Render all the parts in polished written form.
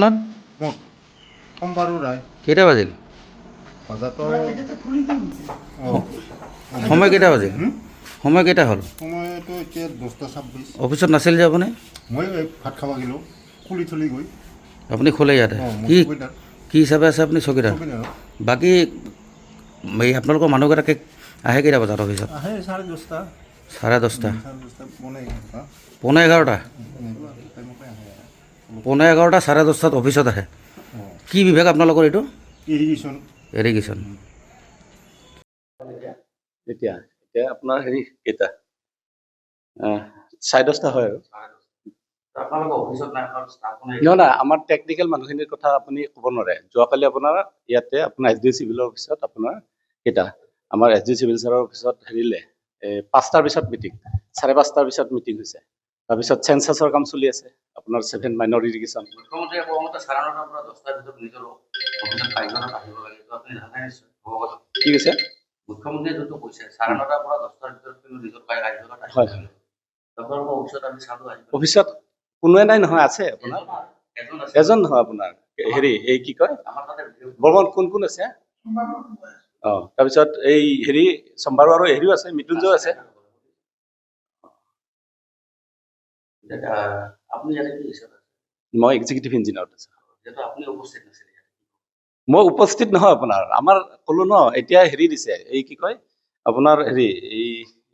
আপোনাৰ? মোক সোমবাৰো ৰায় কেইটা বাজিল? বজাৰটো সময় কেইটা বাজিল? সময় কেইটা হ'ল? সময়টো এতিয়া 10:26। অফিচত নাছিল যে আপুনি? মই ভাত খাব গ'লোঁ খুলি থলি গৈ। আপুনি খোলে ইয়াতে? কি কি হিচাপে আছে আপুনি? চকীদাৰ। বাকী এই আপোনালোকৰ মানুহকেইটাকে আহে কেইটা বজাত অফিচত? আহে 10:30। 10:30? 11:30 11:30? 11:30 10:30 অফিচত আহে। কি বিভাগ আপোনালোকৰ এইটো? ইৰিগেশ্যন। ইৰিগেশ্যন। এতিয়া এতিয়া আপোনাৰ হেৰি কেইটা 10:30 হয় আৰু নহয় আমাৰ টেকনিকেল মানুহখিনিৰ কথা আপুনি ক'ব নোৱাৰে। যোৱাকালি আপোনাৰ ইয়াতে আপোনাৰ এছ ডি চিভিলৰ অফিচত আপোনাৰ কেইটা আমাৰ এছ ডি চিভিল ছাৰৰ অফিচত হেৰিলে 5টাৰ পিছত মিটিং 5:30টাৰ পিছত মিটিং হৈছে। তাৰপিছত চেঞ্চাছৰ কাম চলি আছে আপোনাৰ 7 মাইনৰ ইৰিগেশ্যন। মুখ্যমন্ত্ৰীয়ে কওঁতে 9:30 পৰা 10টাৰ ভিতৰত নিজৰ অফিচত কাৰ্যালয়ত আহিব লাগে। আপুনি জানে নিশ্চয়। কি কৈছে? মুখ্যমন্ত্ৰীয়ে যোনটো কৈছে 9:30 পৰা 10টাৰ ভিতৰত কিন্তু নিজৰ কাৰ্যালয়ত আহিব হয় লাগে। আপোনালোকৰ অফিচত আমি চালোঁ অফিচত কোনোৱে নাই নহয়, আছে আপোনাৰ এজন নহয় আপোনাৰ হেৰি এই কি কয় বৰ্মন কোন কোন আছে? তাৰপিছত এই হেৰি চম্বাৰু আৰু হেৰিও আছে, মৃত্যুঞ্জয় আছে। আপুনি ইয়াতে কি হিচাপে? মই এক্সিকিউটিভ ইঞ্জিনিয়াৰত আছোঁ। আপুনি উপস্থিত নাছিল? মই উপস্থিত নহয় আপোনাৰ আমাৰ ক'লো ন এতিয়া হেৰি দিছে এই কি কয় আপোনাৰ হেৰি এই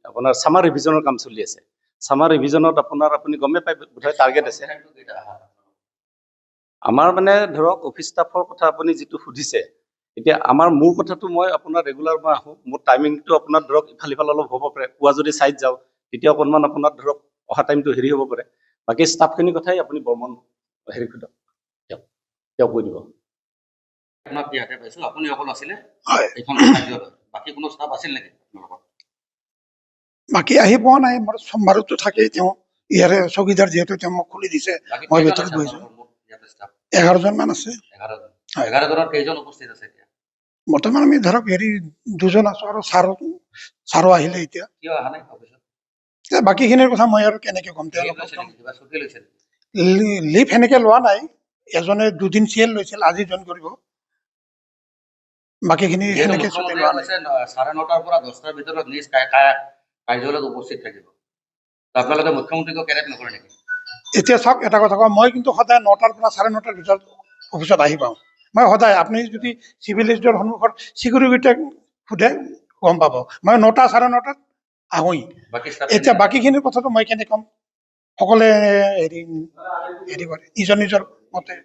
আপোনাৰ ছামাৰ ৰিভিজনৰ কাম চলি আছে। ছামাৰ ৰিভিজনত আপোনাৰ আপুনি গমেই পাই বোধহয় টাৰ্গেট আছে। আমাৰ মানে ধৰক অফিচ ষ্টাফৰ কথা আপুনি যিটো সুধিছে, এতিয়া আমাৰ মোৰ কথাটো মই আপোনাৰ ৰেগুলাৰ মই আহোঁ। মোৰ টাইমিংটো আপোনাৰ ধৰক ইফাল সিফাল অলপ হ'ব পাৰে। পুৱা যদি চাইড যাওঁ তেতিয়া অকণমান আপোনাৰ ধৰক অহা টাইমটো হেৰি হ'ব পাৰে। বাকী ষ্টাফখিনিৰ কথাই আপুনি বৰ্মন হেৰি সোধক, তেওঁক কৈ দিব। আপোনাক ইয়াতে পাইছোঁ, আপুনি অকল আছিলে? এইখন কাৰ্যালয়ত বাকী কোনো ষ্টাফ আছিল নেকি? বাকী আহি পোৱা নাই। মোৰ সোমবাৰতো থাকেই তেওঁ ইয়াৰে চকীদাৰ, যিহেতু তেওঁ মোক খুলি দিছে। মই ভিতৰত বহিছোঁ। 11জন মান আছে। 11জনৰ কেইজন উপস্থিত আছে এতিয়া? বৰ্তমান আমি ধৰক হেৰি 2জন আছো আৰু ছাৰো আহিলে এতিয়া। কিয় অহা নাই অফিচত? বাকীখিনিৰ কথা মই আৰু কেনেকে ক'ম? লিভ সেনেকে লোৱা নাই। এজনে 2 দিন চিএল লৈছিল, আজি জইন কৰিব। বাকীখিনি সেনেকে ছুটি লোৱা নাই। 9:30 পৰা 10টাৰ ভিতৰত নিজ কাৰ্যালয়ত উপস্থিত থাকিব। আপোনালোকে মুখ্যমন্ত্ৰীক কেৰেট নকৰে নেকি? এতিয়া চাওক, এটা কথা কওঁ, মই কিন্তু সদায় 9টাৰ পৰা 9:30টাৰ ভিতৰত অফিচত আহি পাওঁ। মই সদায়, আপুনি যদি চিভিল এছডিঅ'ৰ সন্মুখত চিকিউৰিটিক সোধে গম পাব, মই 9টা 9:30টাত আহোঁই। এতিয়া বাকীখিনিৰ কথাটো মই কেনেকৈ ক'ম? সকলোৱে হেৰি কৰে নিজৰ নিজৰ মতে।